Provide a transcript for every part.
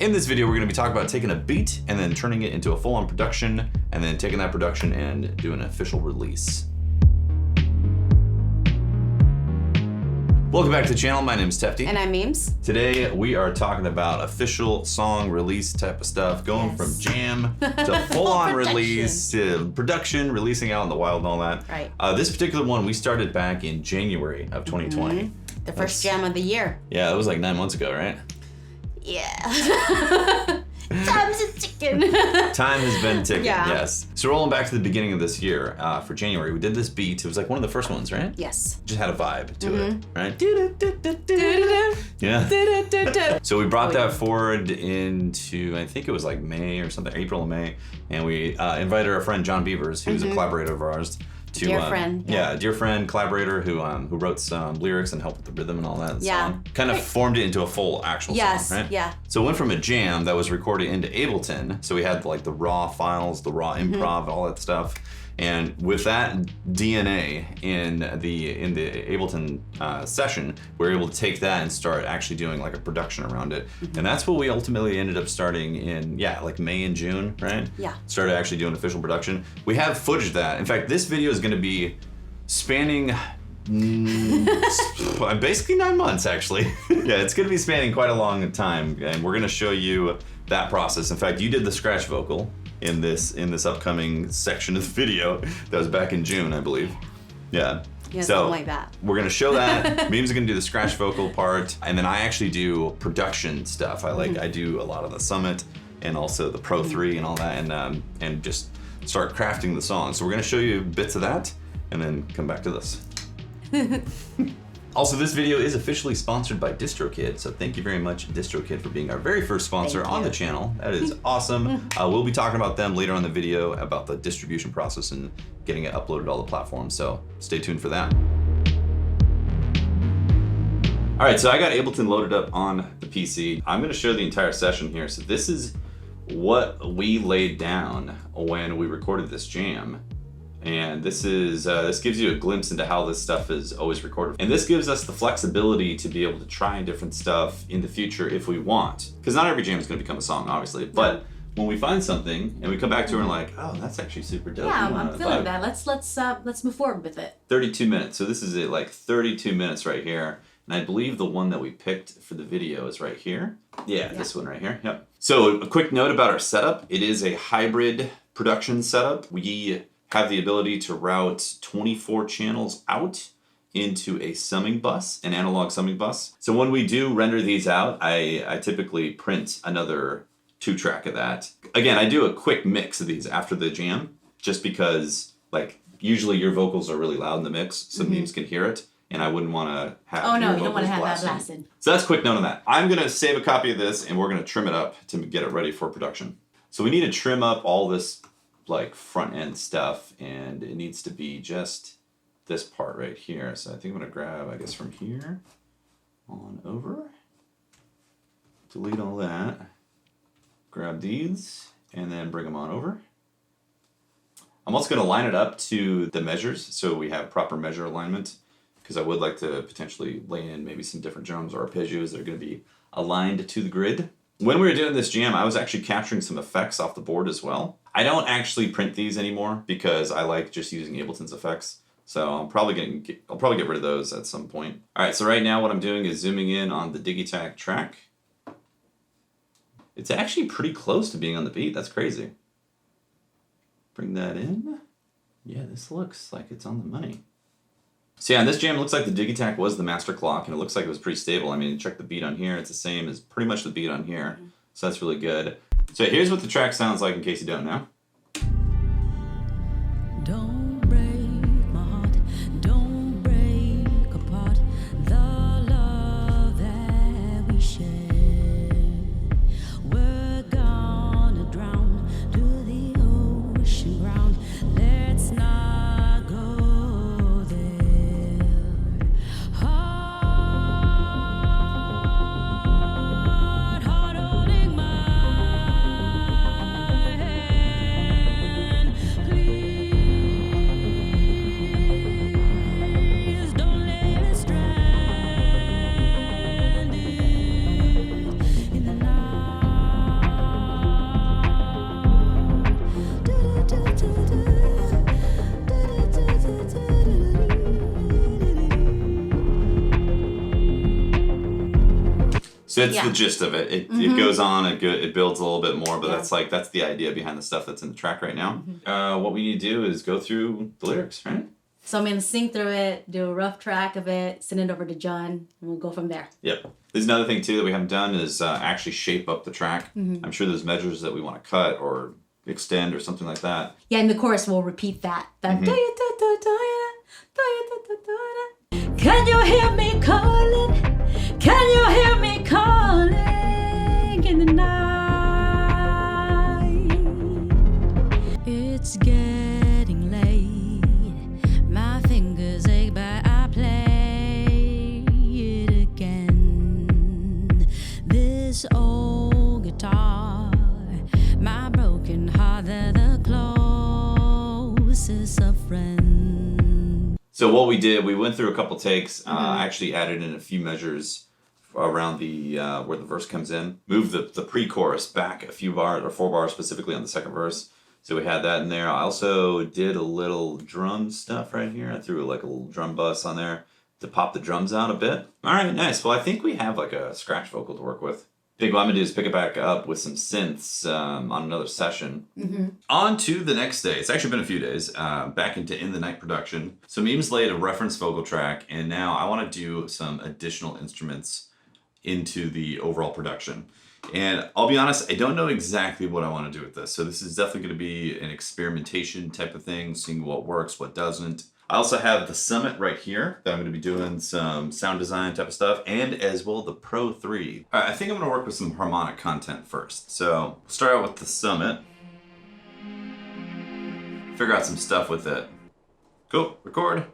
In this video, we're gonna be talking about taking a beat and then turning it into a full-on production, and then taking that production and doing an official release. Welcome back to the channel. My name is Tefty. And I'm Meems. Today, we are talking about official song release type of stuff, going from jam to full-on release to production, releasing out in the wild and all that. Right. This particular one, we started back in January of 2020. Mm-hmm. The first jam of the year. Yeah, that was like 9 months ago, right? Yeah. Time's a ticking. Time has been ticking, Yeah. yes. So rolling back to the beginning of this year, for January, we did this beat. It was like one of the first ones, right? Yes. Just had a vibe to it, right? Do-do-do-do-do. Yeah. Do-do-do-do. So we brought that forward into, I think it was like May or something, April or May, and we invited our friend John Beavers, who's a collaborator of ours. To, Dear friend. Yeah, dear friend, collaborator who wrote some lyrics and helped with the rhythm and all that. Yeah. Song. Kind of formed it into a full actual song, right? Yeah. So it went from a jam that was recorded into Ableton. So we had like the raw files, the raw improv, all that stuff. And with that DNA in the Ableton session, we were able to take that and start actually doing like a production around it. And that's what we ultimately ended up starting in, like May and June, right? Yeah. Started actually doing official production. We have footage of that. In fact, this video is gonna be spanning basically 9 months, actually. Yeah, it's gonna be spanning quite a long time, and we're gonna show you that process. In fact, you did the scratch vocal in this upcoming section of the video. That was back in June, I believe. Yeah. Yeah, so something like that. We're gonna show that. Meems are gonna do the scratch vocal part, and then I actually do production stuff. I do a lot of the Summit and also the Pro 3 and all that, and just start crafting the song. So we're gonna show you bits of that, and then come back to this. Also, this video is officially sponsored by DistroKid, so thank you very much, DistroKid, for being our very first sponsor on the channel. That is awesome. We'll be talking about them later on the video, about the distribution process and getting it uploaded to all the platforms, so stay tuned for that. All right, so I got Ableton loaded up on the PC. I'm gonna show the entire session here. So this is what we laid down when we recorded this jam. And this gives you a glimpse into how this stuff is always recorded. And this gives us the flexibility to be able to try different stuff in the future if we want. Because not every jam is gonna become a song, obviously. But when we find something and we come back to it and like, oh, that's actually super dope. Yeah, I'm feeling that. Let's move forward with it. 32 minutes. So this is it, like 32 minutes right here. And I believe the one that we picked for the video is right here. Yeah, this one right here. Yep. So a quick note about our setup. It is a hybrid production setup. We have the ability to route 24 channels out into a summing bus, an analog summing bus. So when we do render these out, I typically print another 2-track of that. Again, I do a quick mix of these after the jam, just because like usually your vocals are really loud in the mix, so Meems can hear it, and I wouldn't want to have Oh no, your you don't want to have blasting. that blasted. So that's a quick note on that. I'm gonna save a copy of this and we're gonna trim it up to get it ready for production. So we need to trim up all this like front end stuff, and it needs to be just this part right here. So I think I'm gonna grab, I guess, from here on over, delete all that, grab these, and then bring them on over. I'm also gonna line it up to the measures so we have proper measure alignment, because I would like to potentially lay in maybe some different drums or arpeggios that are gonna be aligned to the grid. When we were doing this jam, I was actually capturing some effects off the board as well. I don't actually print these anymore because I like just using Ableton's effects. So I'll probably get rid of those at some point. All right, so right now what I'm doing is zooming in on the Digitakt track. It's actually pretty close to being on the beat. That's crazy. Bring that in. Yeah, this looks like it's on the money. So yeah, in this jam, it looks like the Digitakt was the master clock, and it looks like it was pretty stable. I mean, check the beat on here. It's the same as pretty much the beat on here. So that's really good. So here's what the track sounds like in case you don't know. Don't break my heart, don't break apart the love that we share. We're gonna drown to the ocean ground. Let's not go there. Heart holding my hand. So it's the gist of it. It goes on, it builds a little bit more, but that's the idea behind the stuff that's in the track right now. What we need to do is go through the lyrics, right? So I'm going to sing through it, do a rough track of it, send it over to John, and we'll go from there. Yep. There's another thing, too, that we haven't done is actually shape up the track. I'm sure there's measures that we want to cut or extend or something like that. Yeah, in the chorus, we'll repeat that. Can you hear me calling? Can you hear me calling in the night? It's getting late. My fingers ache, but I play it again. This old guitar, my broken heart, they're the closest of friends. So what we did, we went through a couple takes, actually added in a few measures around the where the verse comes in, moved the pre-chorus back a few bars, or 4 bars specifically on the second verse. So we had that in there. I also did a little drum stuff right here. I threw like a little drum bus on there to pop the drums out a bit. All right, nice. Well, I think we have like a scratch vocal to work with. What I'm going to do is pick it back up with some synths on another session. On to the next day. It's actually been a few days. Back into In the Night production. So Meems laid a reference vocal track, and now I want to do some additional instruments into the overall production. And I'll be honest, I don't know exactly what I want to do with this. So this is definitely going to be an experimentation type of thing, seeing what works, what doesn't. I also have the Summit right here that I'm going to be doing some sound design type of stuff, and as well the Pro 3. All right, I think I'm going to work with some harmonic content first. So start out with the Summit. Figure out some stuff with it. Cool, record.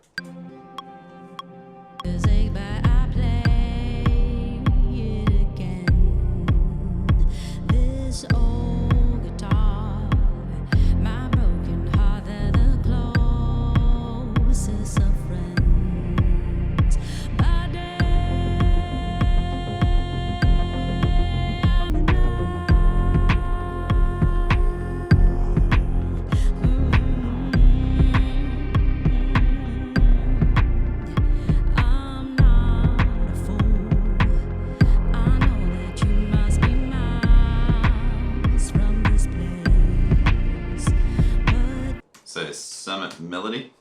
Say Summit melody.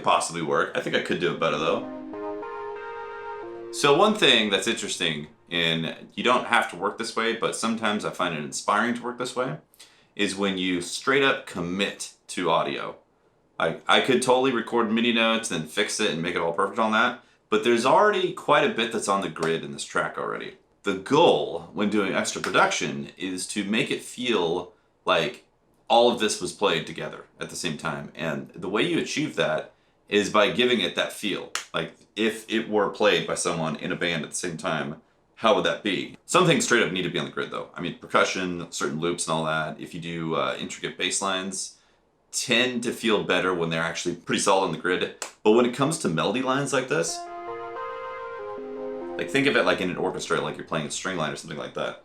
Possibly work. I think I could do it better though. So one thing that's interesting, and you don't have to work this way, but sometimes I find it inspiring to work this way, is when you straight up commit to audio. I could totally record MIDI notes and fix it and make it all perfect on that, but there's already quite a bit that's on the grid in this track already. The goal when doing extra production is to make it feel like all of this was played together at the same time, and the way you achieve that is by giving it that feel. Like, if it were played by someone in a band at the same time, how would that be? Some things straight up need to be on the grid though. I mean, percussion, certain loops and all that. If you do intricate bass lines, tend to feel better when they're actually pretty solid on the grid. But when it comes to melody lines like this, like think of it like in an orchestra, like you're playing a string line or something like that.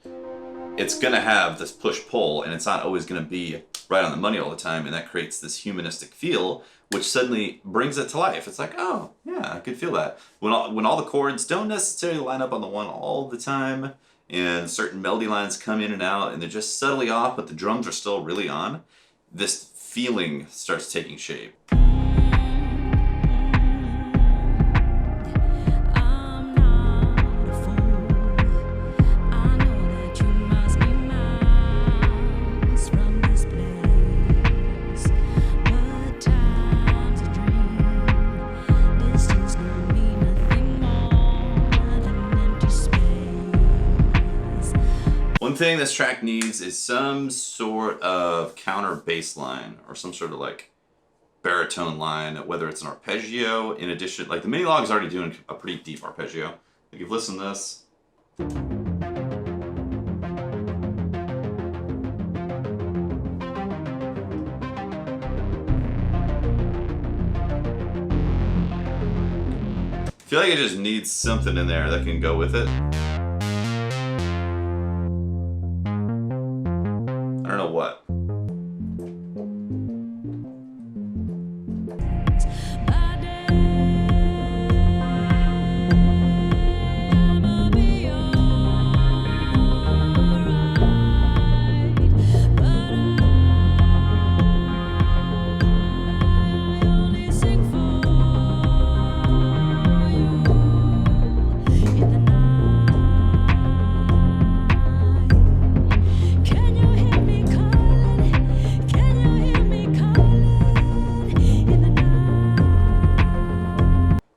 It's gonna have this push-pull, and it's not always gonna be right on the money all the time, and that creates this humanistic feel, which suddenly brings it to life. It's like, oh, yeah, I could feel that. When all the chords don't necessarily line up on the one all the time, and certain melody lines come in and out, and they're just subtly off, but the drums are still really on, this feeling starts taking shape. One thing this track needs is some sort of counter bass line or some sort of like baritone line, whether it's an arpeggio in addition, like the mini log is already doing a pretty deep arpeggio. Like you've listened to this. I feel like it just needs something in there that can go with it. I don't know what.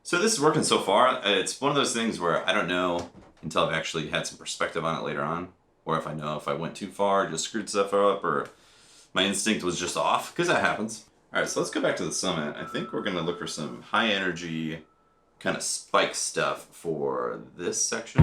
So this is working so far. It's one of those things where I don't know until I've actually had some perspective on it later on, or if I know if I went too far, just screwed stuff up, or my instinct was just off, because that happens. All right, so let's go back to the Summit. I think we're gonna look for some high energy kind of spike stuff for this section.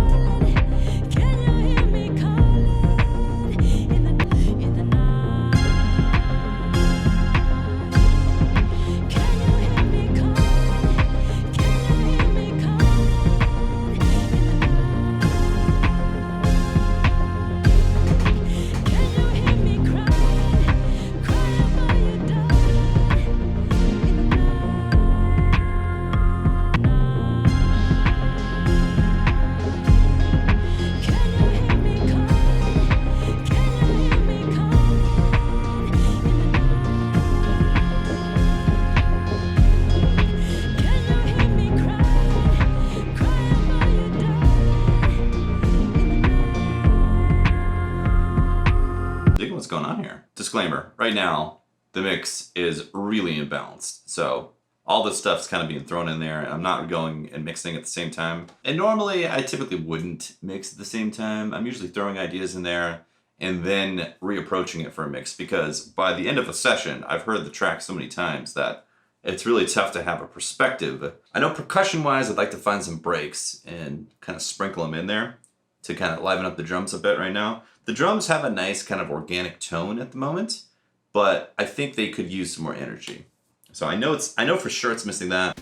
What's going on here. Disclaimer, right now the mix is really imbalanced, so all this stuff's kind of being thrown in there and I'm not going and mixing at the same time. And normally I typically wouldn't mix at the same time. I'm usually throwing ideas in there and then reapproaching it for a mix, because by the end of a session I've heard the track so many times that it's really tough to have a perspective. I know percussion wise I'd like to find some breaks and kind of sprinkle them in there to kind of liven up the drums a bit right now. The drums have a nice kind of organic tone at the moment, but I think they could use some more energy. So I know for sure it's missing that.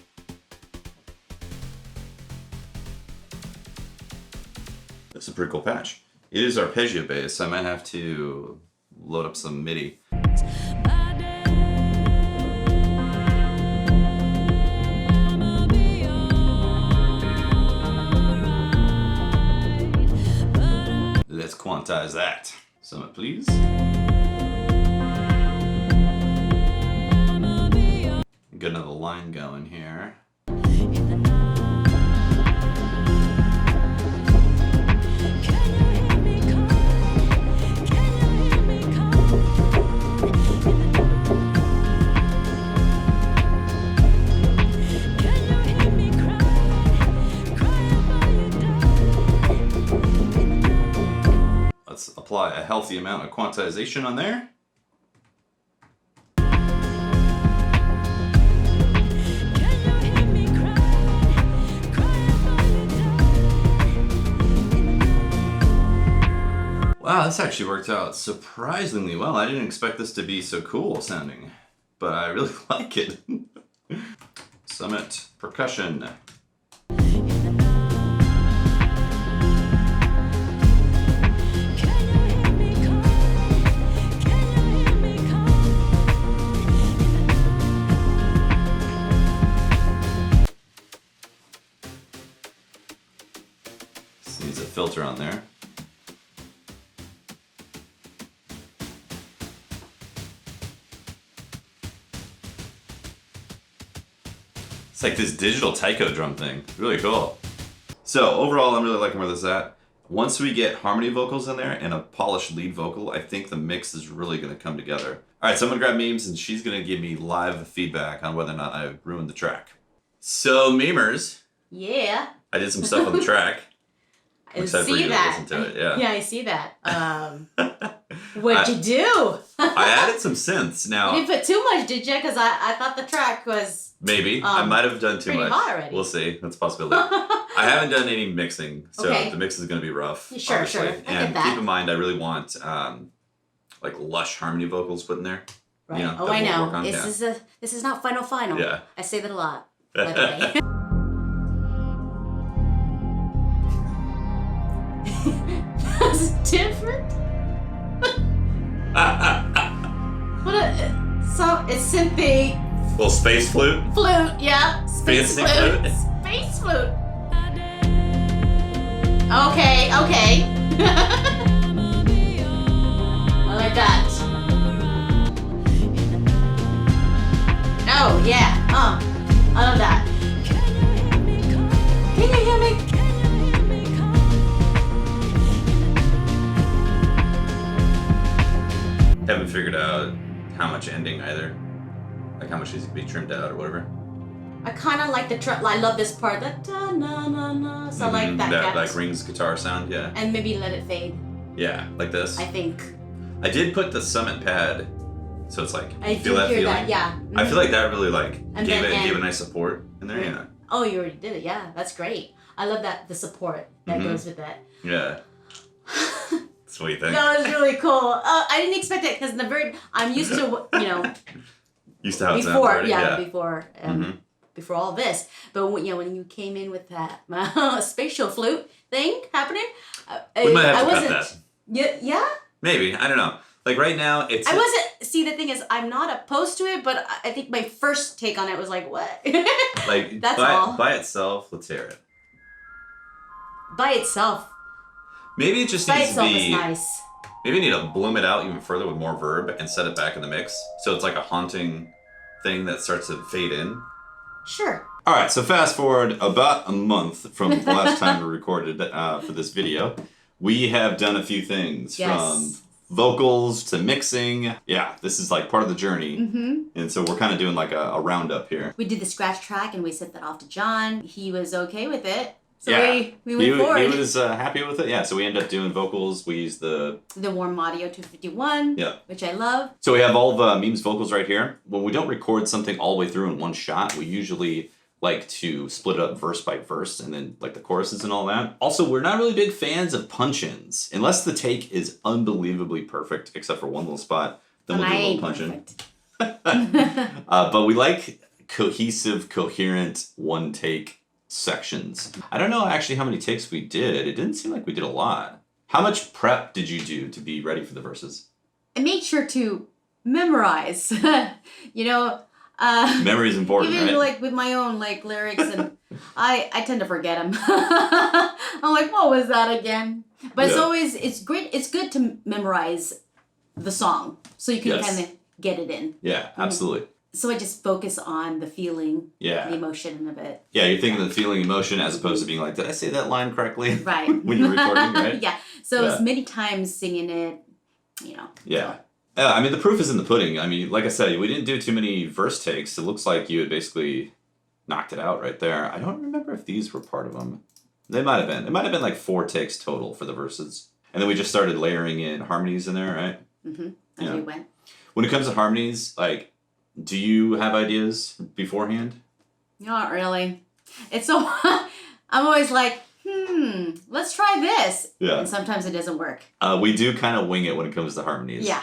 That's a pretty cool patch. It is arpeggio based, so I might have to load up some MIDI. Let's quantize that. Summit, please. Get another line going here. Let's apply a healthy amount of quantization on there. Wow, this actually worked out surprisingly well. I didn't expect this to be so cool sounding, but I really like it. Summit percussion. This needs a filter on there. It's like this digital taiko drum thing. Really cool. So overall, I'm really liking where this is at. Once we get harmony vocals in there and a polished lead vocal, I think the mix is really going to come together. All right, so I'm going to grab Meems and she's going to give me live feedback on whether or not I ruined the track. So Memers. Yeah. I did some stuff on the track. I'm excited for you that. to listen to it. Yeah. Yeah, I see that. What'd you do? I added some synths. Now, You didn't put too much, did you? Because I thought the track was maybe I might have done too pretty much. hot already. We'll see. That's a possibility. I haven't done any mixing, so Okay. the mix is going to be rough. Sure, obviously. sure. I get And that. keep in mind, I really want like lush harmony vocals put in there. Right. You know, Oh, that I we'll know. work on, This yeah. is not final. Yeah. I say that a lot. By the way. That's different. What it's synthy Little space flute. flute, yeah. Space Fancy flute. Space flute. Okay. I like that. Oh yeah. I love that. Can you hear me? Haven't figured out how much ending either. Like how much needs to be trimmed out or whatever. I kind of like the I love this part. That da na na na. So I like that. That like Ring's guitar sound, yeah. And maybe let it fade. Yeah, like this. I think. I did put the Summit pad, so it's like I feel do that hear feeling. that. Yeah. I feel like that really like And gave then a end. nice support in there. Yeah. Oh, you already did it. Yeah, that's great. I love that the support that goes with that. Yeah. That's what you think. That was really cool. I didn't expect it because I'm used to Used to how it sounds before already. Yeah. before all this. But when you came in with that spatial flute thing happening, We might have I to cut wasn't. that. Yeah. Maybe, I don't know. Like right now, it's. I wasn't. See, the thing is, I'm not opposed to it, but I think my first take on it was like, what? Like That's all. by itself. Let's hear it. By itself. Maybe it just By needs to itself be. is nice. Maybe you need to bloom it out even further with more verb and set it back in the mix, so it's like a haunting thing that starts to fade in. Sure. All right, so fast forward about a month from the last time we recorded for this video. We have done a few things from vocals to mixing. Yeah, this is like part of the journey. And so we're kind of doing like a roundup here. We did the scratch track and we sent that off to John. He was okay with it. So Yeah. we went forward. He was happy with it. Yeah, so we ended up doing vocals. We used the Warm Audio 251, which I love. So we have all the Meems vocals right here. When we don't record something all the way through in one shot, we usually like to split it up verse by verse and then like the choruses and all that. Also, we're not really big fans of punch-ins. Unless the take is unbelievably perfect, except for one little spot, then we'll do a little punch-in. But we like cohesive, coherent, one-take sections. I don't know actually how many takes we did. It didn't seem like we did a lot. How much prep did you do to be ready for the verses? I made sure to memorize. Memory is important, even right? like with my own like lyrics, and I tend to forget them. I'm like, what was that again? But it's great. It's good to memorize the song so you can kind of get it in. Yeah, absolutely. So I just focus on the feeling, the emotion of it. Yeah, you're thinking of the feeling, emotion, as opposed to being like, did I say that line correctly? Right. when you're recording, right? Yeah. So as many times singing it, Yeah. Yeah, I mean, the proof is in the pudding. I mean, like I said, we didn't do too many verse takes. It looks like you had basically knocked it out right there. I don't remember if these were part of them. They might have been. It might have been like 4 takes total for the verses. And then we just started layering in harmonies in there, right? As we went. When it comes to harmonies, like, do you have ideas beforehand? Not really. It's so... I'm always like, let's try this. Yeah. And sometimes it doesn't work. We do kind of wing it when it comes to harmonies. Yeah.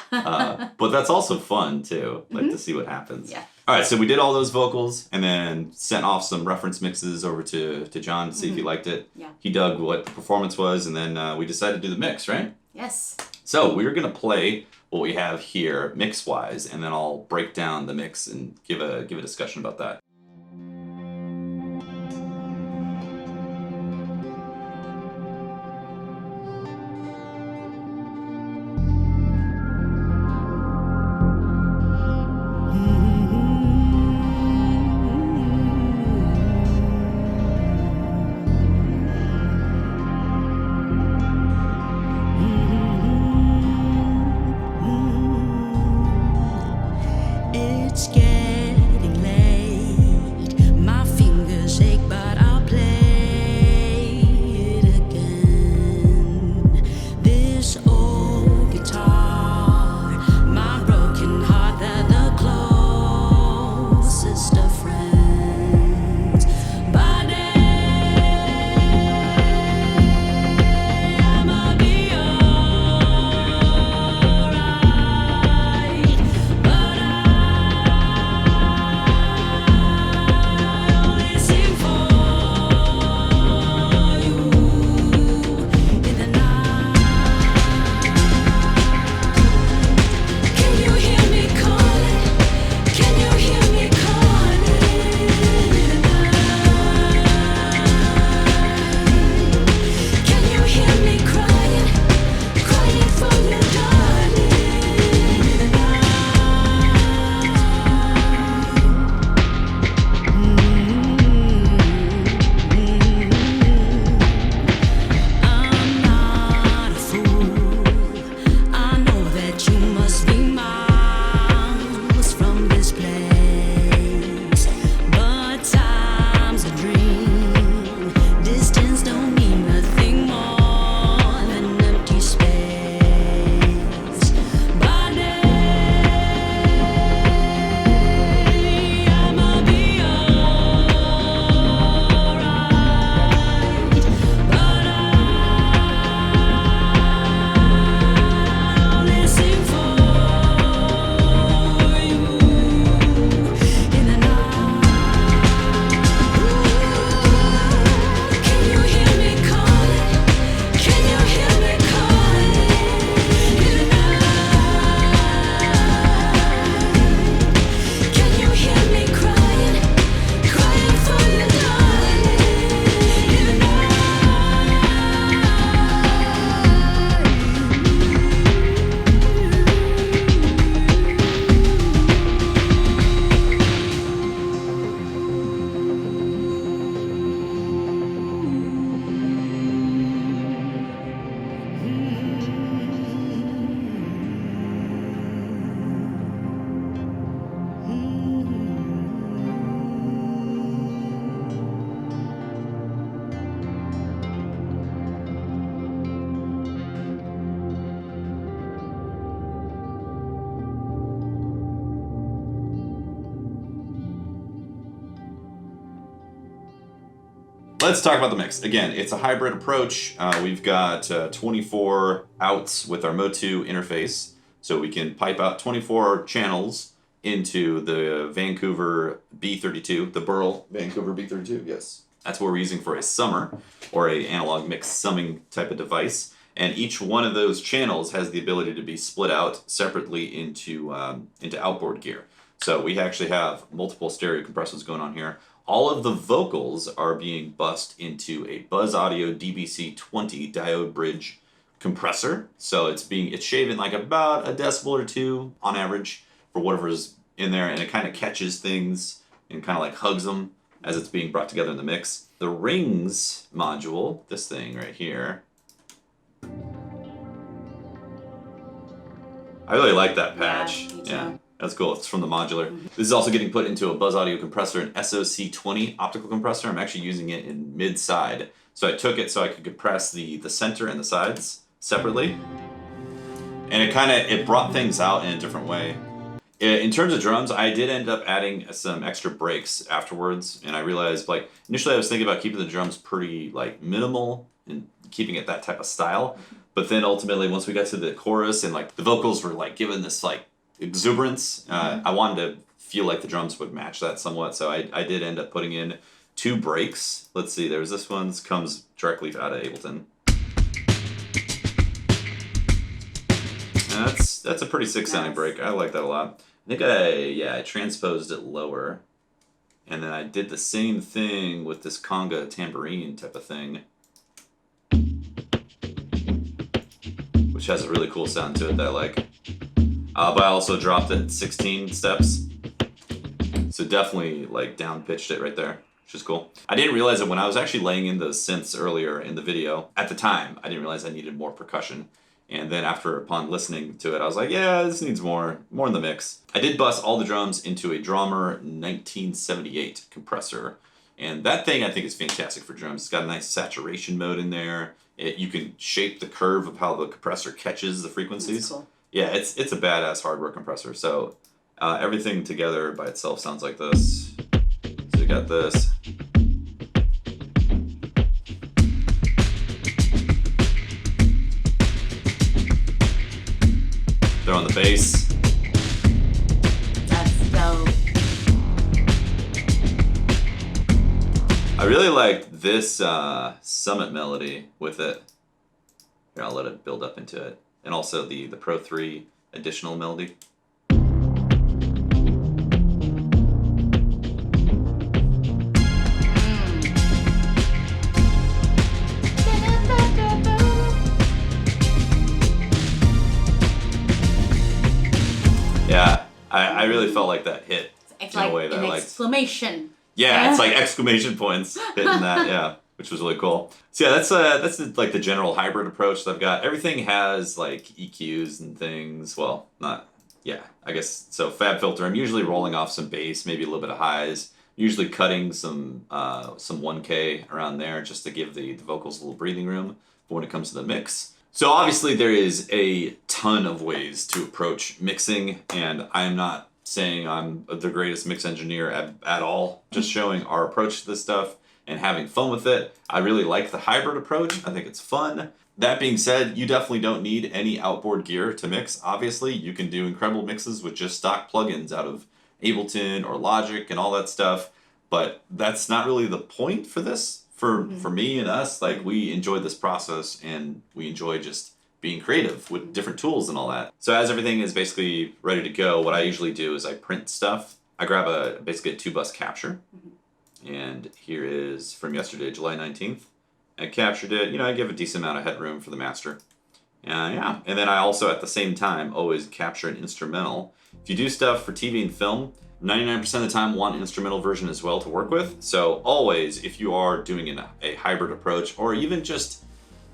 But that's also fun, too. Like, to see what happens. Yeah. All right, so we did all those vocals and then sent off some reference mixes over to John to see if he liked it. Yeah. He dug what the performance was, and then we decided to do the mix, right? Yes. So we're going to play what we have here mix-wise, and then I'll break down the mix and give a discussion about that. It's getting late. let's talk about the mix. Again, it's a hybrid approach. We've got 24 outs with our Mo2 interface, so we can pipe out 24 channels into the Vancouver B32, the Burl Vancouver B32, yes. That's what we're using for a summer, or a analog mix summing type of device. And each one of those channels has the ability to be split out separately into outboard gear. So we actually have multiple stereo compressors going on here. All of the vocals are being bussed into a Buzz Audio DBC20 diode bridge compressor. So it's shaving like about a decibel or two on average for whatever's in there, and it kind of catches things and kind of like hugs them as it's being brought together in the mix. The rings module, this thing right here, I really like that patch. Yeah, me too. Yeah, that's cool. It's from the modular. This is also getting put into a Buzz Audio compressor, an SOC20 optical compressor. I'm actually using it in mid-side. So I took it so I could compress the center and the sides separately. And it brought things out in a different way. In terms of drums, I did end up adding some extra breaks afterwards, and I realized, like, initially I was thinking about keeping the drums pretty, like, minimal and keeping it that type of style, but then ultimately once we got to the chorus and, like, the vocals were, like, given this, like, exuberance, I wanted to feel like the drums would match that somewhat, so I did end up putting in 2 breaks. Let's see, there's this one, this comes directly out of Ableton. That's a pretty sick sounding break. I like that a lot. I think I transposed it lower, and then I did the same thing with this conga tambourine type of thing, which has a really cool sound to it that I like. But I also dropped it 16 steps, so definitely like down pitched it right there, which is cool. I didn't realize that when I was actually laying in those synths earlier in the video. At the time, I didn't realize I needed more percussion. And then upon listening to it, I was like, yeah, this needs more in the mix. I did bust all the drums into a Drummer 1978 compressor. And that thing I think is fantastic for drums. It's got a nice saturation mode in there. You can shape the curve of how the compressor catches the frequencies. That's cool. Yeah, it's a badass hardware compressor. So everything together by itself sounds like this. So you got this. Throw on the bass. That's dope. I really liked this Summit melody with it. Here, I'll let it build up into it. And also the Pro 3 additional melody. Yeah, I really felt like that hit It's in like a way that an I liked. exclamation. Yeah, it's like exclamation points hitting that, yeah, which was really cool. So yeah, that's like the general hybrid approach that I've got. Everything has like EQs and things. Well, not, yeah, I guess, so Fab Filter, I'm usually rolling off some bass, maybe a little bit of highs, usually cutting some 1K around there just to give the vocals a little breathing room for when it comes to the mix. So obviously there is a ton of ways to approach mixing, and I'm not saying I'm the greatest mix engineer at all, just showing our approach to this stuff and having fun with it. I really like the hybrid approach. I think it's fun. That being said, you definitely don't need any outboard gear to mix. Obviously, you can do incredible mixes with just stock plugins out of Ableton or Logic and all that stuff, but that's not really the point for this. For me and us, like, we enjoyed this process and we enjoy just being creative with different tools and all that. So as everything is basically ready to go, what I usually do is I print stuff. I grab basically a 2-bus capture. And here is from yesterday, July 19th. I captured it. I give a decent amount of headroom for the master. Yeah. And then I also, at the same time, always capture an instrumental. If you do stuff for TV and film, 99% of the time want an instrumental version as well to work with. So always, if you are doing a hybrid approach, or even just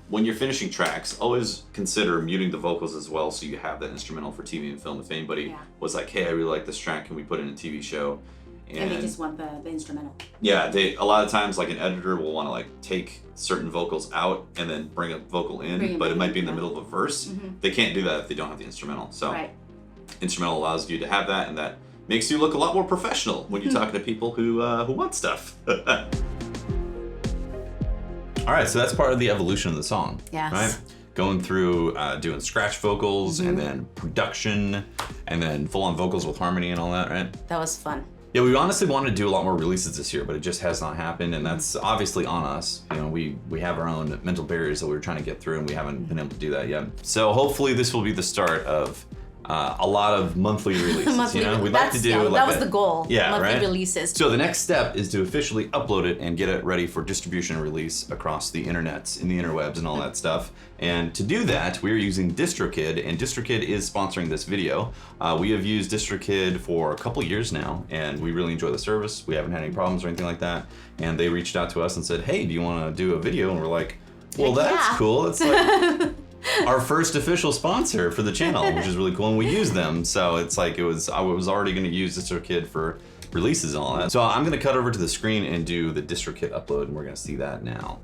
when you're finishing tracks, always consider muting the vocals as well, so you have that instrumental for TV and film. If anybody was like, hey, I really like this track, can we put it in a TV show? And they just want the instrumental. Yeah, a lot of times, like, an editor will want to like take certain vocals out and then bring a vocal in, but it might be in the middle of a verse. They can't do that if they don't have the instrumental. So instrumental allows you to have that, and that makes you look a lot more professional when you're talking to people who want stuff. All right, so that's part of the evolution of the song. Yes. Right? Going through doing scratch vocals and then production and then full-on vocals with harmony and all that, right? That was fun. Yeah, we honestly wanted to do a lot more releases this year, but it just has not happened, and that's obviously on us. You know, we have our own mental barriers that we're trying to get through, and we haven't been able to do that yet. So hopefully this will be the start of a lot of monthly releases. You know, we'd like to do that was the goal. Yeah, monthly right? releases. So the next step is to officially upload it and get it ready for distribution and release across the internets, in the interwebs and all that stuff. And to do that, we're using DistroKid, and DistroKid is sponsoring this video. We have used DistroKid for a couple years now, and we really enjoy the service. We haven't had any problems or anything like that. And they reached out to us and said, hey, do you want to do a video? And we're like, well, that's cool. It's like our first official sponsor for the channel, which is really cool, and we use them. So it's like I was already going to use DistroKid for releases and all that. So I'm going to cut over to the screen and do the DistroKid upload, and we're going to see that now.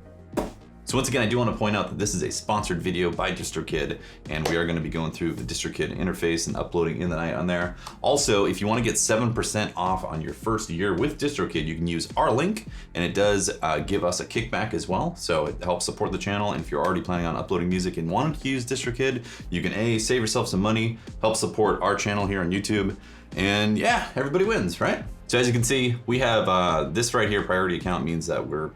So once again, I do want to point out that this is a sponsored video by DistroKid, and we are going to be going through the DistroKid interface and uploading in the night on there. Also, if you want to get 7% off on your first year with DistroKid, you can use our link, and it does give us a kickback as well. So it helps support the channel, and if you're already planning on uploading music and wanting to use DistroKid, you can save yourself some money, help support our channel here on YouTube, and yeah, everybody wins, right? So as you can see, we have this right here, priority account, means that we're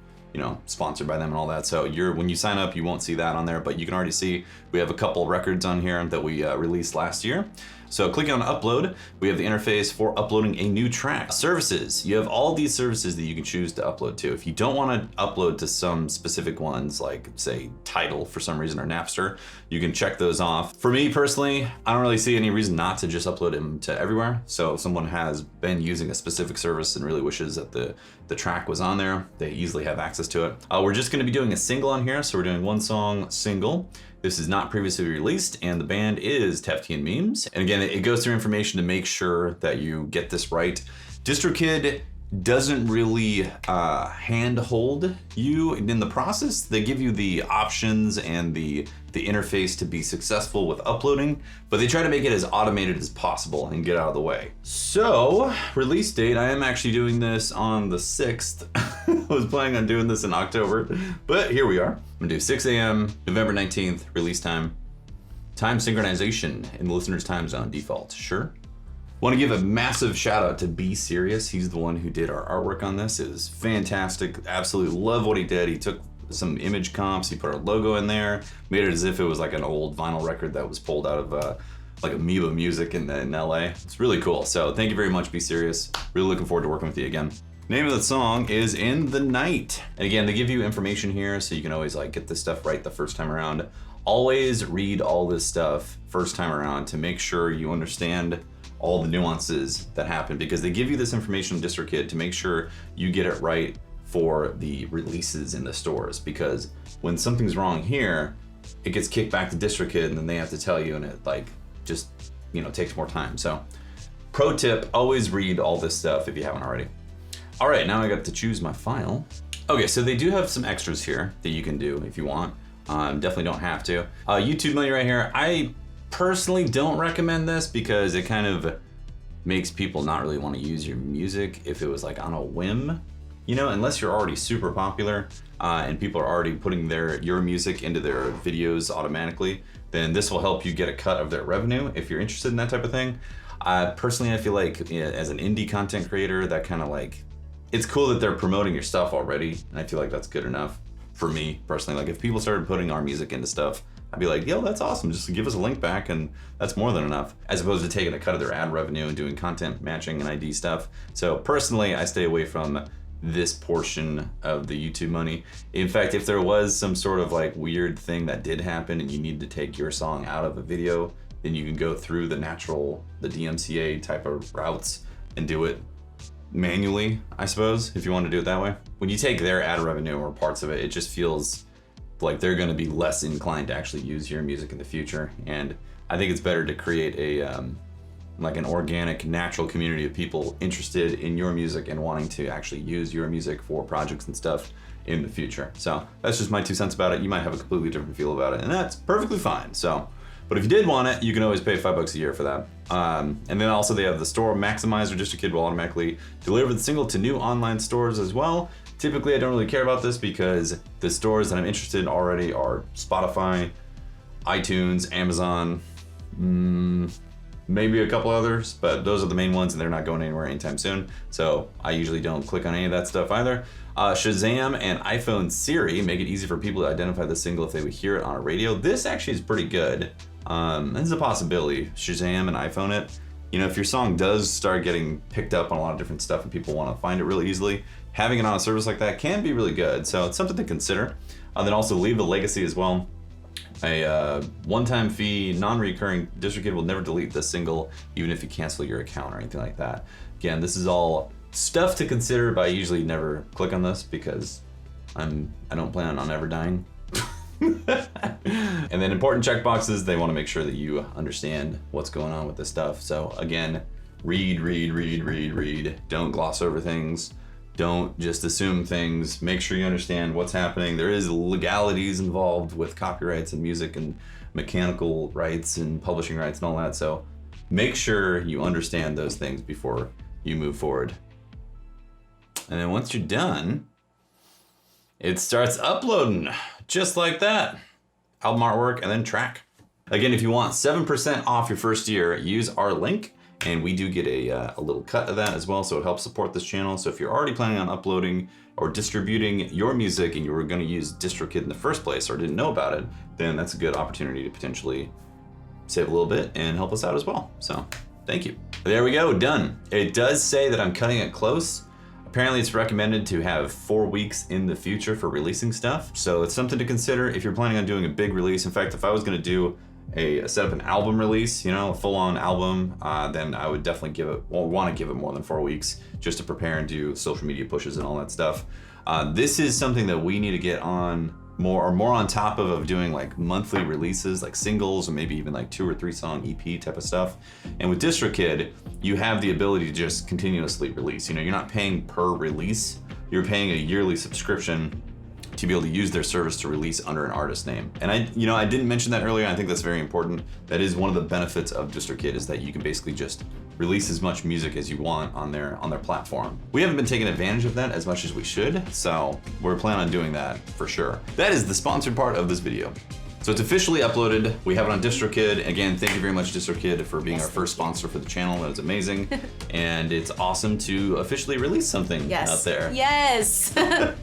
sponsored by them and all that. So when you sign up, you won't see that on there, but you can already see we have a couple records on here that we released last year. So clicking on upload, we have the interface for uploading a new track. Services, you have all these services that you can choose to upload to. If you don't want to upload to some specific ones, like say Tidal for some reason or Napster, you can check those off. For me personally, I don't really see any reason not to just upload them to everywhere. So if someone has been using a specific service and really wishes that the track was on there, they easily have access to it. We're just gonna be doing a single on here. So we're doing one song single. This is not previously released, and the band is Tefty Meems. And again, it goes through information to make sure that you get this right. DistroKid doesn't really handhold you in the process. They give you the options and the interface to be successful with uploading, but they try to make it as automated as possible and get out of the way. So, release date, I am actually doing this on the 6th. I was planning on doing this in October, but here we are. I'm gonna do 6 a.m., November 19th, release time. Time synchronization in the listener's time zone, default, sure. Want to give a massive shout out to Be Serious. He's the one who did our artwork on this. It was fantastic. Absolutely love what he did. He took some image comps, he put our logo in there, made it as if it was like an old vinyl record that was pulled out of like Amoeba Music in LA. It's really cool. So thank you very much, Be Serious. Really looking forward to working with you again. Name of the song is In the Night. And again, they give you information here so you can always like get this stuff right the first time around. Always read all this stuff first time around to make sure you understand all the nuances that happen, because they give you this information in DistroKid to make sure you get it right for the releases in the stores, because when something's wrong here, it gets kicked back to DistroKid and then they have to tell you, and it like just takes more time. So pro tip, always read all this stuff if you haven't already. All right, now I got to choose my file. Okay, so they do have some extras here that you can do if you want. Definitely don't have to. YouTube money right here. I personally don't recommend this because it kind of makes people not really want to use your music if it was like on a whim, unless you're already super popular and people are already putting your music into their videos automatically, then this will help you get a cut of their revenue if you're interested in that type of thing. Personally, I feel like as an indie content creator, that kind of like, it's cool that they're promoting your stuff already, and I feel like that's good enough for me personally. Like if people started putting our music into stuff, I'd be like, yo, that's awesome. Just give us a link back and that's more than enough, as opposed to taking a cut of their ad revenue and doing content matching and ID stuff. So personally, I stay away from this portion of the YouTube money. In fact, if there was some sort of like weird thing that did happen and you need to take your song out of a video, then you can go through the DMCA type of routes and do it manually, I suppose, if you want to do it that way. When you take their ad revenue or parts of it, it just feels like they're going to be less inclined to actually use your music in the future. And I think it's better to create a like an organic, natural community of people interested in your music and wanting to actually use your music for projects and stuff in the future. So that's just my 2 cents about it. You might have a completely different feel about it, and that's perfectly fine. So, but if you did want it, you can always pay $5 a year for that. And then also they have the store maximizer. DistroKid will automatically deliver the single to new online stores as well. Typically, I don't really care about this because the stores that I'm interested in already are Spotify, iTunes, Amazon, maybe a couple others, but those are the main ones and they're not going anywhere anytime soon. So I usually don't click on any of that stuff either. Shazam and iPhone Siri make it easy for people to identify the single if they would hear it on a radio. This actually is pretty good. This is a possibility. Shazam and iPhone it. You know, if your song does start getting picked up on a lot of different stuff and people want to find it really easily, having it on a service like that can be really good. So it's something to consider. Then also leave a legacy as well. A one-time fee, non-recurring. DistroKid will never delete the single, even if you cancel your account or anything like that. Again, this is all stuff to consider, but I usually never click on this because I don't plan on ever dying. And then important checkboxes, they want to make sure that you understand what's going on with this stuff. So again, read. Don't gloss over things. Don't just assume things. Make sure you understand what's happening. There is legalities involved with copyrights and music and mechanical rights and publishing rights and all that. So make sure you understand those things before you move forward. And then once you're done, it starts uploading just like that. Album artwork and then track. Again, if you want 7% off your first year, use our link. And we do get a little cut of that as well, so it helps support this channel. So if you're already planning on uploading or distributing your music and you were going to use DistroKid in the first place or didn't know about it, then that's a good opportunity to potentially save a little bit and help us out as well. So thank you. There we go, done. It does say that I'm cutting it close. Apparently it's recommended to have 4 weeks in the future for releasing stuff. So it's something to consider if you're planning on doing a big release. In fact, if I was going to do set up an album release, you know, a full-on album, then I would definitely want to give it more than 4 weeks just to prepare and do social media pushes and all that stuff. This is something that we need to get on more on top of doing like monthly releases, like singles or maybe even like 2 or 3 song EP type of stuff. And with DistroKid, you have the ability to just continuously release. You know, you're not paying per release, you're paying a yearly subscription to be able to use their service to release under an artist name. And I didn't mention that earlier. I think that's very important. That is one of the benefits of DistroKid, is that you can basically just release as much music as you want on their platform. We haven't been taking advantage of that as much as we should, so we're planning on doing that for sure. That is the sponsored part of this video. So it's officially uploaded. We have it on DistroKid. Again, thank you very much, DistroKid, for being our first sponsor for the channel. That was amazing. And it's awesome to officially release something out there. Yes.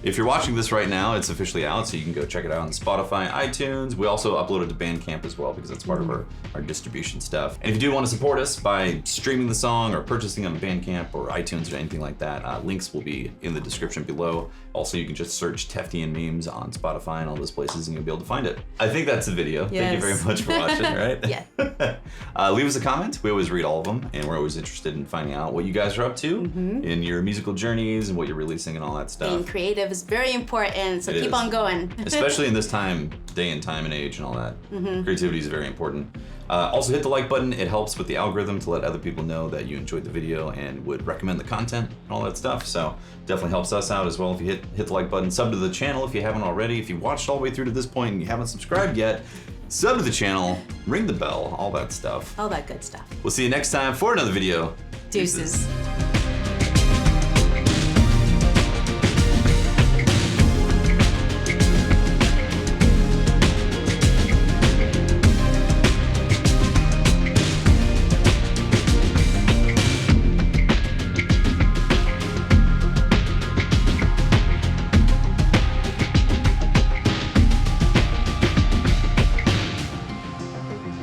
If you're watching this right now, it's officially out, so you can go check it out on Spotify, iTunes. We also uploaded to Bandcamp as well because that's part of our distribution stuff. And if you do want to support us by streaming the song or purchasing on Bandcamp or iTunes or anything like that, links will be in the description below. Also, you can just search Tefty Meems on Spotify and all those places and you'll be able to find it. I think that's the video. Yes. Thank you very much for watching, right? Yeah. Leave us a comment. We always read all of them, and we're always interested in finding out what you guys are up to in your musical journeys and what you're releasing and all that stuff. Being creative is very important, so keep on going. Especially in this day and time and age and all that. Creativity is very important. Also hit the like button. It helps with the algorithm to let other people know that you enjoyed the video and would recommend the content and all that stuff. So definitely helps us out as well if you hit the like button. Sub to the channel if you haven't already. If you watched all the way through to this point and you haven't subscribed yet, sub to the channel, ring the bell, all that stuff. All that good stuff. We'll see you next time for another video. Deuces.